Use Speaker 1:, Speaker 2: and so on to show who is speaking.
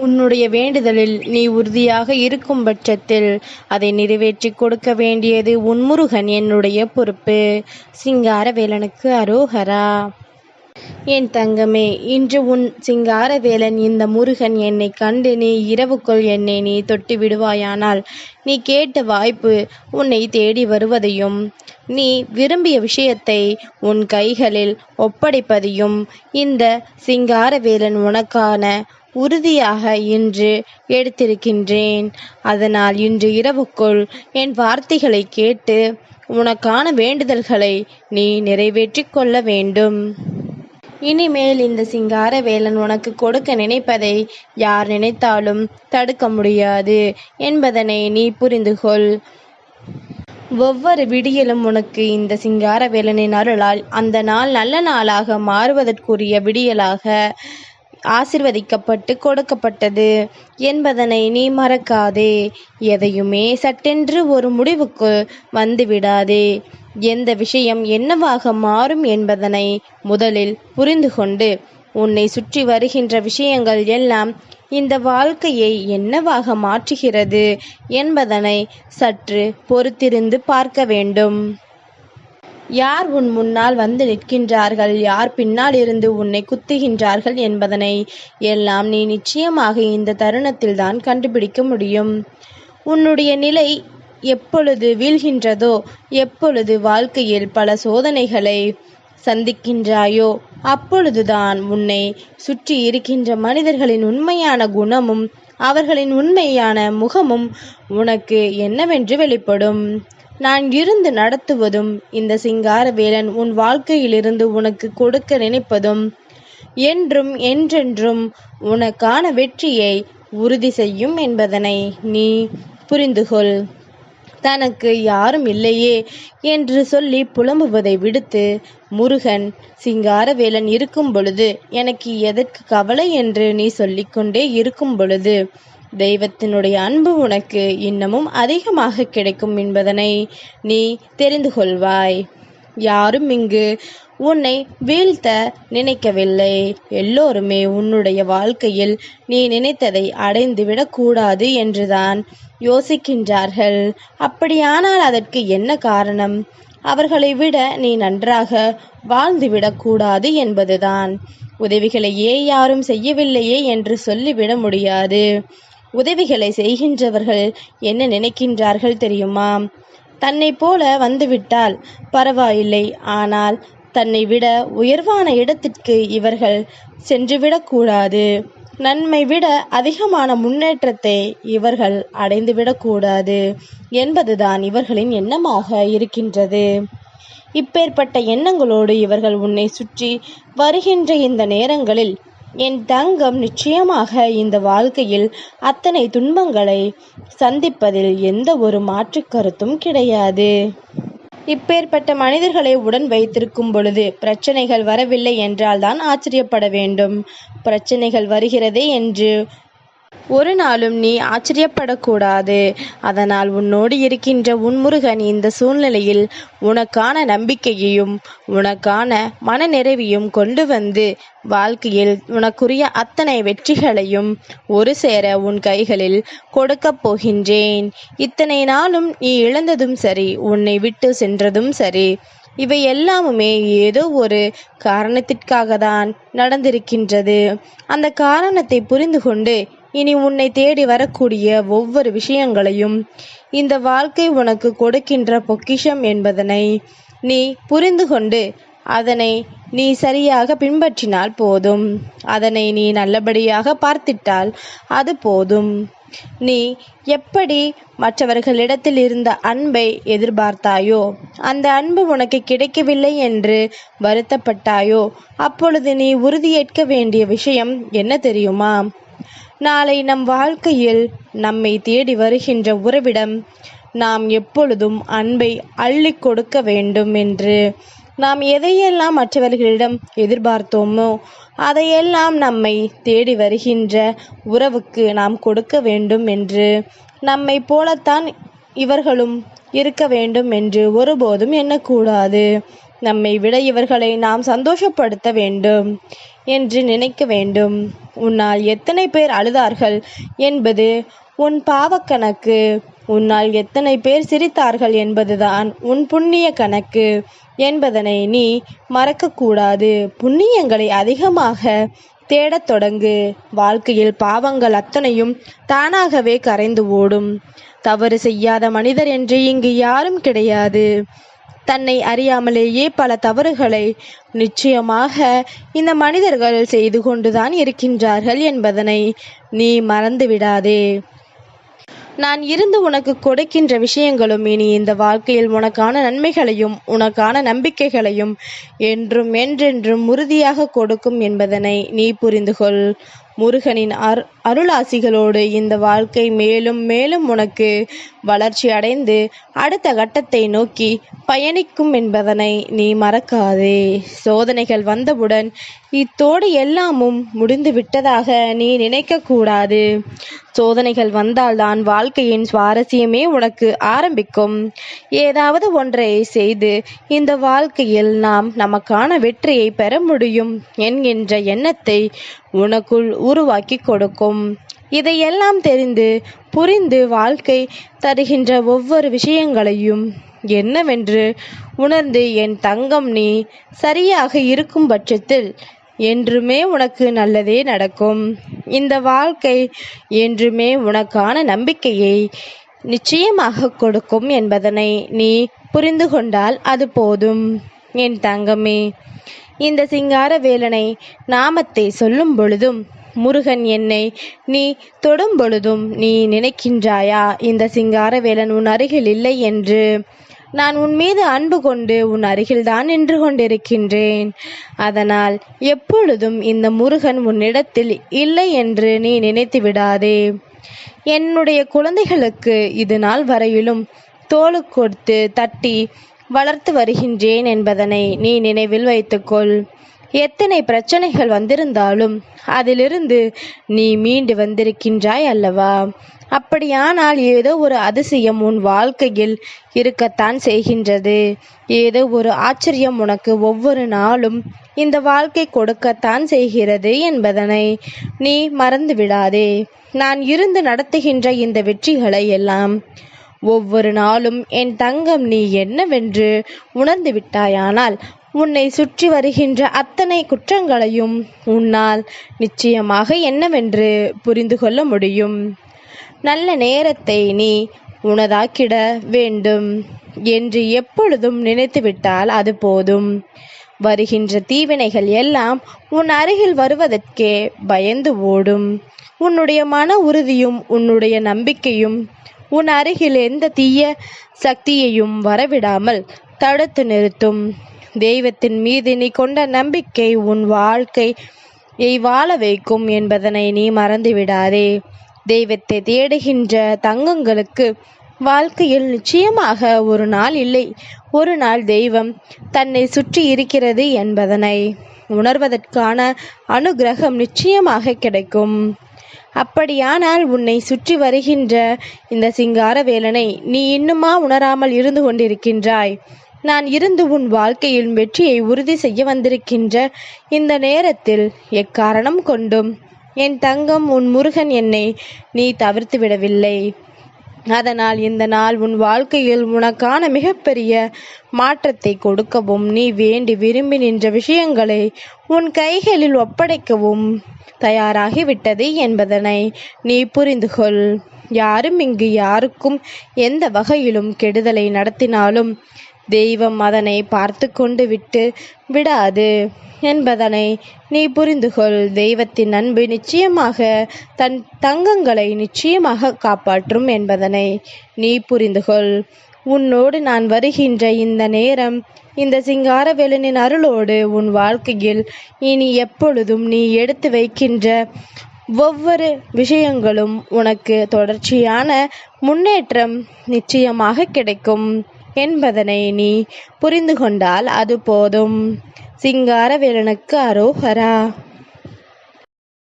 Speaker 1: உன்னுடைய வேண்டுதலில் நீ உறுதியாக இருக்கும் பட்சத்தில் அதை நிறைவேற்றி கொடுக்க வேண்டியது உன் முருகன் என்னுடைய பொறுப்பு. சிங்காரவேலனுக்கு அரோகரா. என் தங்கமே, இன்று உன் சிங்காரவேலன் இந்த முருகன் என்னை கண்டு நீ இரவுக்குள் என்னை நீ தொட்டு விடுவாயானால் நீ கேட்ட வாய்ப்பு உன்னை தேடி வருவதையும் நீ விரும்பிய விஷயத்தை உன் கைகளில் ஒப்படைப்பதையும் இந்த சிங்காரவேலன் உனக்கான உறுதியாக இன்று எடுத்திருக்கின்றேன். அதனால் இன்று இரவுக்குள் என் வார்த்தைகளை கேட்டு உனக்கான வேண்டுதல்களை நீ நிறைவேற்றி கொள்ள வேண்டும். இனிமேல் இந்த சிங்காரவேலன் உனக்கு கொடுக்க நினைப்பதை யார் நினைத்தாலும் தடுக்க முடியாது என்பதனை நீ புரிந்து கொள். ஒவ்வொரு விடியலும் உனக்கு இந்த சிங்காரவேலனின் அருளால் அந்த நாள் நல்ல நாளாக மாறுவதற்குரிய விடியலாக ஆசிர்வதிக்கப்பட்டு கொடுக்கப்பட்டது என்பதனை நீ மறக்காதே. எதையுமே சட்டென்று ஒரு முடிவுக்கு வந்துவிடாதே. எந்த விஷயம் என்னவாக மாறும் என்பதனை முதலில் புரிந்து கொண்டு உன்னை சுற்றி வருகின்ற விஷயங்கள் எல்லாம் இந்த வாழ்க்கையை என்னவாக மாற்றுகிறது என்பதனை சற்று பொறுத்திருந்து பார்க்க வேண்டும். யார் உன் முன்னால் வந்து நிற்கின்றார்கள், யார் பின்னால் இருந்து உன்னை குத்துகின்றார்கள் என்பதனை எல்லாம் நீ நிச்சயமாக இந்த தருணத்தில் தான் கண்டுபிடிக்க முடியும். உன்னுடைய நிலை எப்பொழுது வீழ்கின்றதோ, எப்பொழுது வாழ்க்கையில் பல சோதனைகளை சந்திக்கின்றாயோ அப்பொழுதுதான் உன்னை சுற்றி இருக்கின்ற மனிதர்களின் உண்மையான குணமும் அவர்களின் உண்மையான முகமும் உனக்கு என்னவென்று வெளிப்படும். நான் இருந்து நடத்துவதும் இந்த சிங்காரவேலன் உன் வாழ்க்கையிலிருந்து உனக்கு கொடுக்க நினைப்பதும் என்றும் என்றென்றும் உனக்கான வெற்றியை உறுதி செய்யும் என்பதனை நீ புரிந்துகொள். தனக்கு யாரும் இல்லையே என்று சொல்லி புலம்புவதை விடுத்து, முருகன் சிங்காரவேலன் இருக்கும் பொழுது எனக்கு எதற்கு கவலை என்று நீ சொல்லிக்கொண்டே இருக்கும் பொழுது தெய்வத்தினுடைய அன்பு உனக்கு இன்னமும் அதிகமாக கிடைக்கும் என்பதனை நீ தெரிந்து கொள்வாய். யாரும் இங்கு உன்னை வீழ்த்த நினைக்கவில்லை. எல்லோருமே உன்னுடைய வாழ்க்கையில் நீ நினைத்ததை அடைந்துவிடக்கூடாது என்றுதான் யோசிக்கின்றார்கள். அப்படியானால் அதற்கு என்ன காரணம்? அவர்களை விட நீ நன்றாக வாழ்ந்துவிடக்கூடாது என்பதுதான். உதவிகளையே யாரும் செய்யவில்லையே என்று சொல்லிவிட முடியாது. உதவிகளை செய்கின்றவர்கள் என்ன நினைக்கின்றார்கள் தெரியுமா? தன்னை போல வந்துவிட்டால் பரவாயில்லை, ஆனால் தன்னை விட உயர்வான இடத்திற்கு இவர்கள் சென்றுவிடக்கூடாது, நன்மை விட அதிகமான முன்னேற்றத்தை இவர்கள் அடைந்துவிடக்கூடாது என்பதுதான் இவர்களின் எண்ணமாக இருக்கின்றது. இப்பேற்பட்ட எண்ணங்களோடு இவர்கள் உன்னை சுற்றி வருகின்ற இந்த நேரங்களில் என் தங்கம், நிச்சயமாக இந்த வாழ்க்கையில் அத்தனை துன்பங்களை சந்திப்பதில் எந்த ஒரு மாற்று கருத்தும் கிடையாது. இப்பேற்பட்ட மனிதர்களை உடன் வைத்திருக்கும் பொழுது பிரச்சனைகள் வரவில்லை என்றால் தான் ஆச்சரியப்பட வேண்டும். பிரச்சனைகள் வருகிறதே என்று ஒரு நாளும் நீ ஆச்சரியப்படக்கூடாது. அதனால் உன்னோடு இருக்கின்ற உன் முருகன் இந்த சூழ்நிலையில் உனக்கான நம்பிக்கையையும் உனக்கான மனநிறைவையும் கொண்டு வந்து வாழ்க்கையில் உனக்குரிய அத்தனை வெற்றிகளையும் ஒரு சேர உன் கைகளில் கொடுக்கப் போகின்றேன். இத்தனை நாளும் நீ இழந்ததும் சரி, உன்னை விட்டு சென்றதும் சரி, இவை எல்லாமுமே ஏதோ ஒரு காரணத்திற்காக தான் நடந்திருக்கின்றது. அந்த காரணத்தை புரிந்து கொண்டு இனி உன்னை தேடி வரக்கூடிய ஒவ்வொரு விஷயங்களையும் இந்த வாழ்க்கை உனக்கு கொடுக்கின்ற பொக்கிஷம் என்பதனை நீ புரிந்து கொண்டு அதனை நீ சரியாக பின்பற்றினால் போதும். அதனை நீ நல்லபடியாக பார்த்திட்டால் அது போதும். நீ எப்படி மற்றவர்களிடத்தில் இருந்த அன்பை எதிர்பார்த்தாயோ, அந்த அன்பு உனக்கு கிடைக்கவில்லை என்று வருத்தப்பட்டாயோ, அப்பொழுது நீ உறுதியேற்க வேண்டிய விஷயம் என்ன தெரியுமா? நாளை நம் வாழ்க்கையில் நம்மை தேடி வருகின்ற உறவிடம் நாம் எப்பொழுதும் அன்பை அள்ளி கொடுக்க வேண்டும் என்று. நாம் எதையெல்லாம் மற்றவர்களிடம் எதிர்பார்த்தோமோ அதையெல்லாம் நம்மை தேடி வருகின்ற உறவுக்கு நாம் கொடுக்க வேண்டும் என்று. நம்மை போலத்தான் இவர்களும் இருக்க வேண்டும் என்று ஒருபோதும் எண்ணக்கூடாது. நம்மை விட இவர்களை நாம் சந்தோஷப்படுத்த வேண்டும். என்று நினைக்க வேண்டும். உன்னால் எத்தனை பேர் அழுதார்கள் என்பது உன் பாவக்கணக்கு. உன்னால் எத்தனை பேர் சிரித்தார்கள் என்பதுதான் உன் புண்ணிய கணக்கு என்பதனை நீ மறக்கக்கூடாது. புண்ணியங்களை அதிகமாக தேடத் தொடங்கு. வாழ்க்கையில் பாவங்கள் அத்தனையும் தானாகவே கரைந்து ஓடும். தவறு செய்யாத மனிதர் என்று இங்கு யாரும் கிடையாது. தன்னை அறியாமலேயே பல தவறுகளை நிச்சயமாக இந்த மனிதர்கள் செய்து கொண்டுதான் இருக்கின்றார்கள் என்பதனை நீ மறந்துவிடாதே. நான் இருந்து உனக்கு கொடுக்கின்ற விஷயங்களும் இனி இந்த வாழ்க்கையில் உனக்கான நன்மைகளையும் உனக்கான நம்பிக்கைகளையும் என்றும் என்றென்றும் உறுதியாக கொடுக்கும் என்பதனை நீ புரிந்து கொள். முருகனின் அருளாசிகளோடு இந்த வாழ்க்கை மேலும் மேலும் உனக்கு வளர்ச்சி அடைந்து அடுத்த கட்டத்தை நோக்கி பயணிக்கும் என்பதனை நீ மறக்காதே. சோதனைகள் வந்தவுடன் இத்தோடு எல்லாமும் முடிந்து விட்டதாக நீ நினைக்க கூடாது. சோதனைகள் வந்தால்தான் வாழ்க்கையின் சுவாரஸ்யமே உனக்கு ஆரம்பிக்கும். ஏதாவது ஒன்றை செய்து இந்த வாழ்க்கையில் நாம் நமக்கான வெற்றியை பெற முடியும் என்கின்ற எண்ணத்தை உனக்குள் உருவாக்கி கொடுக்கும். இதையெல்லாம் தெரிந்து புரிந்து வாழ்க்கை தருகின்ற ஒவ்வொரு விஷயங்களையும் என்னவென்று உணர்ந்து என் தங்கம் நீ சரியாக இருக்கும் பட்சத்தில் என்றுமே உனக்கு நல்லதே நடக்கும். இந்த வாழ்க்கை என்றுமே உனக்கான நம்பிக்கையை நிச்சயமாக கொடுக்கும் என்பதனை நீ புரிந்து கொண்டால் அது போதும். என் தங்கமே, இந்த சிங்காரவேலனை நாமத்தை சொல்லும் பொழுதும் முருகன் என்னை நீ தொடும் பொழுதும் நீ நினைக்கின்றாயா இந்த சிங்காரவேலன் உன் அருகில் இல்லை என்று? நான் உன் மீது அன்பு கொண்டு உன் அருகில்தான் நின்று கொண்டிருக்கின்றேன். அதனால் எப்பொழுதும் இந்த முருகன் உன்னிடத்தில் இல்லை என்று நீ நினைத்து விடாதே. என்னுடைய குழந்தைகளுக்கு இது நாள் வரையிலும் தோளு கொடுத்து தட்டி வளர்த்து வருகின்றேன் என்பதனை நீ நினைவில் வைத்துக்கொள். எத்தனை பிரச்சனைகள் வந்திருந்தாலும் அதிலிருந்து நீ மீண்டு வந்திருக்கின்றாய் அல்லவா? அப்படியானால் ஏதோ ஒரு அதிசயம் உன் வாழ்க்கையில் இருக்கத்தான் செய்கின்றது. ஏதோ ஒரு ஆச்சரியம் உனக்கு ஒவ்வொரு நாளும் இந்த வாழ்க்கை கொடுக்கத்தான் செய்கிறது என்பதனை நீ மறந்து விடாதே. நான் இருந்து நடத்துகின்ற இந்த வெற்றிகளை எல்லாம் ஒவ்வொரு நாளும் என் தங்கம் நீ என்னவென்று உணர்ந்து விட்டாயானால் உன்னை சுற்றி வருகின்ற அத்தனை குற்றங்களையும் உன்னால் நிச்சயமாக என்னவென்று புரிந்து கொள்ள முடியும். நல்ல நேரத்தை நீ உனதாக்கிட வேண்டும் என்று எப்பொழுதும் நினைத்துவிட்டால் அது போதும். வருகின்ற தீவினைகள் எல்லாம் உன் அருகில் வருவதற்கே பயந்து ஓடும். உன்னுடைய மன உறுதியும் உன்னுடைய நம்பிக்கையும் உன் அருகில் எந்த தீய சக்தியையும் வரவிடாமல் தடுத்து நிறுத்தும். தெய்வத்தின் மீது நீ கொண்ட நம்பிக்கை உன் வாழ்க்கையை வாழ வைக்கும் என்பதனை நீ மறந்துவிடாதே. தெய்வத்தை தேடுகின்ற தங்கங்களுக்கு வாழ்க்கையில் நிச்சயமாக ஒரு நாள் இல்லை ஒரு நாள் தெய்வம் தன்னை சுற்றி இருக்கிறது என்பதனை உணர்வதற்கான அனுகிரகம் நிச்சயமாக கிடைக்கும். அப்படியானால் உன்னை சுற்றி வருகின்ற இந்த சிங்காரவேலனை நீ இன்னுமா உணராமல் இருந்து கொண்டிருக்கின்றாய்? நான் இருந்து உன் வாழ்க்கையில் வெற்றியை உறுதி செய்ய வந்திருக்கின்ற இந்த நேரத்தில் எக்காரணம் கொண்டும் என் தங்கம் உன் முருகன் என்னை நீ தவிர்த்து விடவில்லை. அதனால் இந்த நாள் உன் வாழ்க்கையில் உனக்கான மிகப்பெரிய மாற்றத்தை கொடுக்கவும் நீ வேண்டி விரும்பி நின்ற விஷயங்களை உன் கைகளில் ஒப்படைக்கவும் தயாராகிவிட்டது என்பதனை நீ புரிந்து கொள். யாரும் இங்கு யாருக்கும் எந்த வகையிலும் கெடுதலை நடத்தினாலும் தெய்வம் அதனை பார்த்து கொண்டு விட்டு விடாது என்பதனை நீ புரிந்து கொள். தெய்வத்தின் அன்பு நிச்சயமாக தன் தங்கங்களை நிச்சயமாக காப்பாற்றும் என்பதனை நீ புரிந்து கொள். உன்னோடு நான் வருகின்ற இந்த நேரம் இந்த சிங்காரவேலனின் அருளோடு உன் வாழ்க்கையில் இனி எப்பொழுதும் நீ எடுத்து வைக்கின்ற ஒவ்வொரு விஷயங்களும் உனக்கு தொடர்ச்சியான முன்னேற்றம் நிச்சயமாக கிடைக்கும் என்பதனை நீ புரிந்து கொண்டால் அது போதும். சிங்காரவேலனுக்கு அரோகரா.